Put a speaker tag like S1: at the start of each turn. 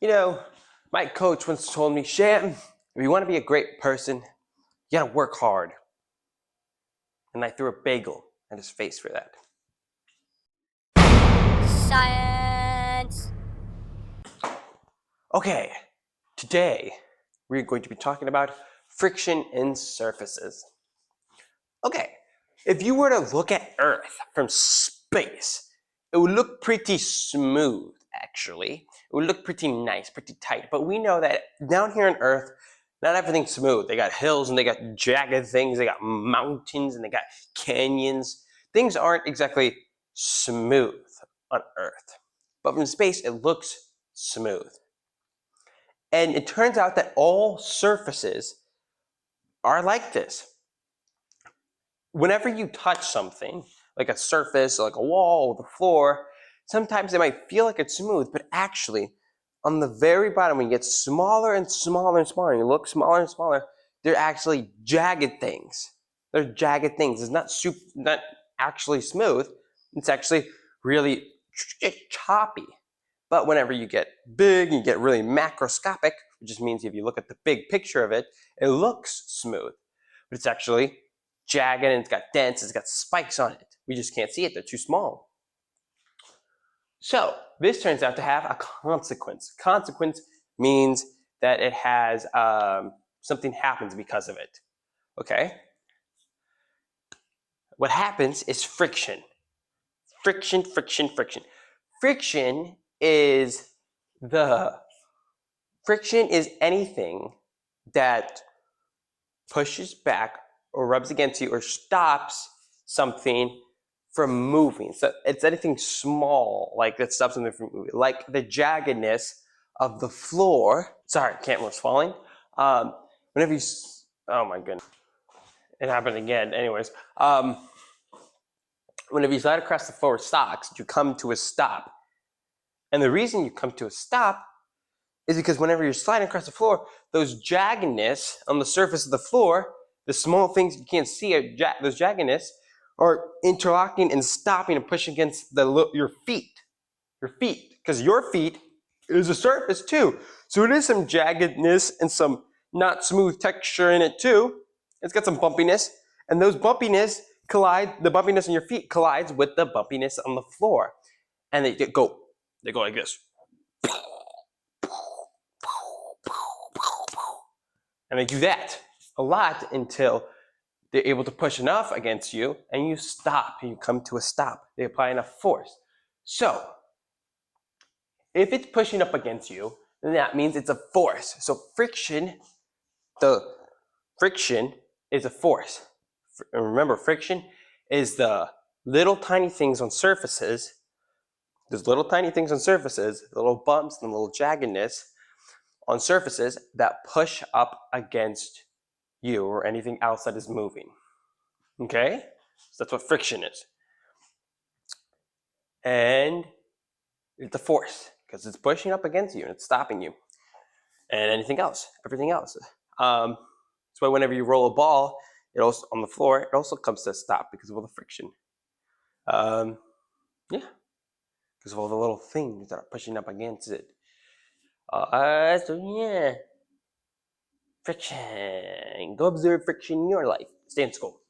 S1: You know, my coach once told me, Shan, if you want to be a great person, you gotta work hard. And I threw a bagel at his face for that.
S2: Science.
S1: Okay, today we're going to be talking about friction in surfaces. Okay, if you were to look at Earth from space, it would look pretty smooth, actually. It would look pretty nice, pretty tight. But we know that down here on Earth, not everything's smooth. They got hills and they got jagged things, they got mountains and they got canyons. Things aren't exactly smooth on Earth. But from space, it looks smooth. And it turns out that all surfaces are like this. Whenever you touch something, like a surface, like a wall or the floor, sometimes it might feel like it's smooth, but actually, on the very bottom, when you get smaller and smaller and smaller, and you look smaller and smaller, they're actually jagged things. They're jagged things. It's not actually smooth. It's actually really choppy. But whenever you get big, you get really macroscopic, which just means if you look at the big picture of it, it looks smooth. But it's actually jagged and it's got dents, it's got spikes on it. We just can't see it, they're too small. So this turns out to have a consequence. Consequence means that it has something happens because of it. Okay? What happens is friction. Friction, friction, friction. Friction is anything that pushes back or rubs against you or stops something from moving. So it's anything small, like that stops something from moving, like the jaggedness of the floor. Sorry, camera's falling. Whenever you, oh my goodness, it happened again. Anyways, whenever you slide across the floor with stocks, you come to a stop. And the reason you come to a stop is because whenever you're sliding across the floor, those jaggedness on the surface of the floor, the small things you can't see, those jaggedness, are interlocking and stopping and pushing against your feet. Your feet, because your feet is a surface too. So it is some jaggedness and some not smooth texture in it too. It's got some bumpiness, and those bumpiness collide. The bumpiness in your feet collides with the bumpiness on the floor, and they go like this. And they do that a lot until they're able to push enough against you and you stop. You come to a stop. They apply enough force. So, if it's pushing up against you, then that means it's a force. So the friction is a force. And remember, friction is the little tiny things on surfaces. There's little tiny things on surfaces, little bumps and little jaggedness on surfaces that push up against you or anything else that is moving. Okay? So that's what friction is. And it's a force because it's pushing up against you and it's stopping you. And anything else, everything else. That's why whenever you roll a ball, it also on the floor, it also comes to a stop because of all the friction. Yeah, because of all the little things that are pushing up against it. So yeah, friction. Go observe friction in your life. Stay in school.